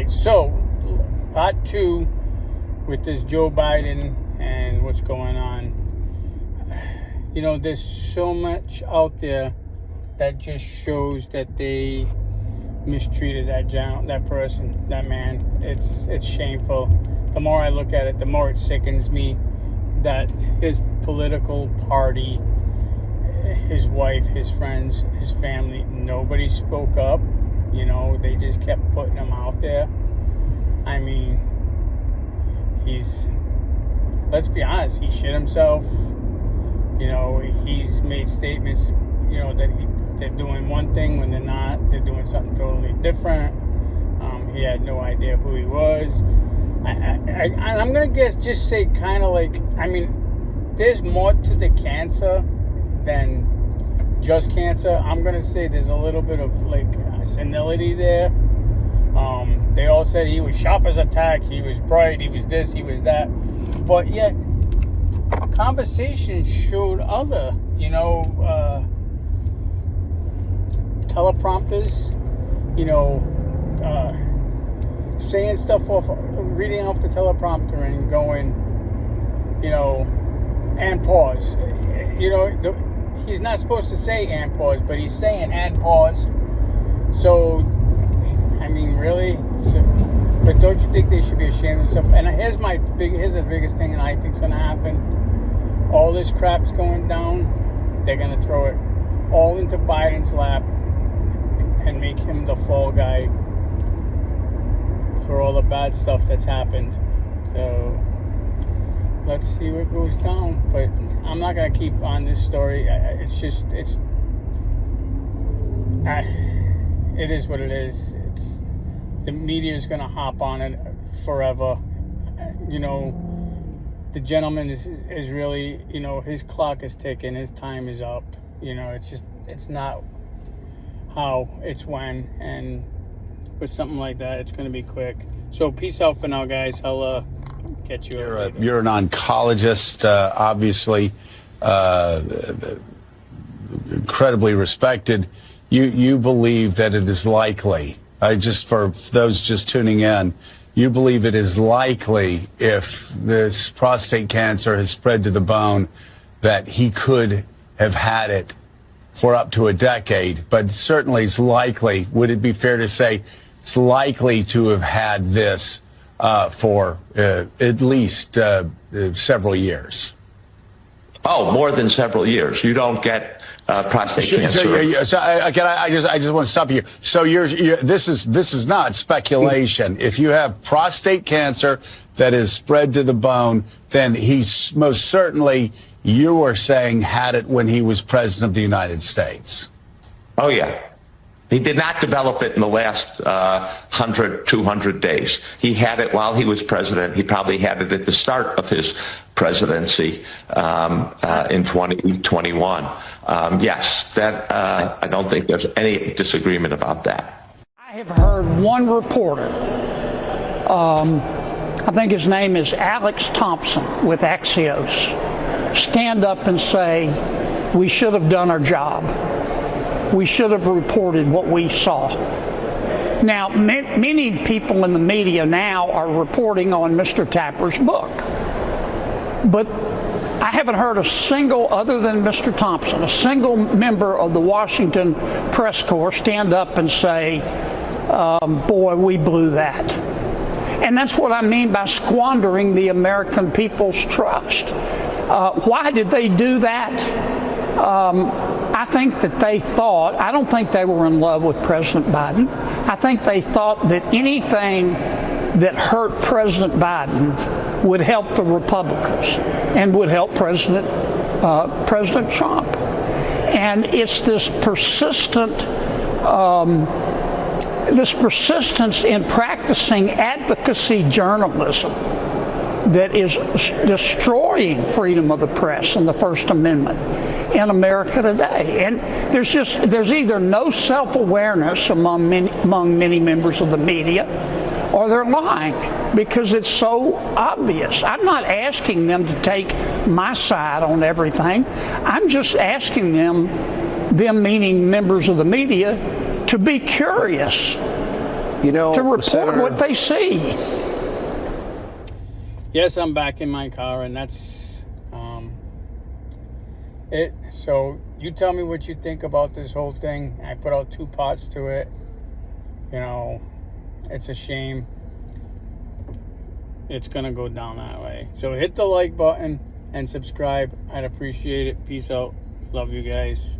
right, so part two with this Joe Biden and what's going on. You know, there's so much out there that just shows that they mistreated that person, that man. It's shameful. The more I look at it, the more it sickens me that his political party, his wife, his friends, his family, nobody spoke up. You know, they just kept putting him out there. I mean, let's be honest, he shit himself. You know, he's made statements, you know, that they're doing one thing when they're not. They're doing something totally different. He had no idea who he was. I'm going to just say kind of like, I mean, there's more to the cancer than just cancer. I'm going to say there's a little bit of like senility there. They all said he was sharp as a tack, he was bright, he was this, he was that. But yet, conversation showed other, you know, teleprompters, you know, saying stuff reading off the teleprompter and going, you know, and pause. You know, he's not supposed to say and pause, but he's saying and pause. So, I mean, really? But don't you think they should be ashamed of themselves? And here's the biggest thing that I think is going to happen. All this crap's going down. They're going to throw it all into Biden's lap and make him the fall guy for all the bad stuff that's happened. So let's see what goes down. But I'm not going to keep on this story. It is what it is. The media is going to hop on it forever. You know, the gentleman is really, you know, his clock is ticking. His time is up. You know, it's not how, it's when. And with something like that, it's going to be quick. So peace out for now, guys. I'll catch you. You're an oncologist, obviously, incredibly respected. You believe that it is likely, just for those just tuning in, you believe it is likely, if this prostate cancer has spread to the bone, that he could have had it for up to a decade, but certainly it's likely. Would it be fair to say it's likely to have had this for at least several years? Oh, more than several years. You don't get prostate cancer. So I just want to stop you. So this is not speculation. If you have prostate cancer that is spread to the bone, then he's most certainly, you are saying, had it when he was president of the United States. Oh, yeah. He did not develop it in the last 100, 200 days. He had it while he was president. He probably had it at the start of his presidency in 2021. Yes, that I don't think there's any disagreement about that. I have heard one reporter, I think his name is Alex Thompson with Axios, stand up and say, we should have done our job. We should have reported what we saw. Now, many people in the media now are reporting on Mr. Tapper's book. But I haven't heard a single, other than Mr. Thompson, a single member of the Washington press corps stand up and say, boy, we blew that. And that's what I mean by squandering the American people's trust. Why did they do that? I think that they thought, I don't think they were in love with President Biden. I think they thought that anything that hurt President Biden would help the Republicans and would help President Trump. And it's this persistence in practicing advocacy journalism that is destroying freedom of the press and the First Amendment in America today. And there's either no self-awareness among many members of the media, or they're lying because it's so obvious. I'm not asking them to take my side on everything. I'm just asking them meaning members of the media, to be curious You know, to report Senator, what they see. Yes, I'm back in my car, and that's it. So you tell me what you think about this whole thing. I put out 2 parts to it. You know, it's a shame it's gonna go down that way. So hit the like button and subscribe. I'd appreciate it. Peace out. Love you guys.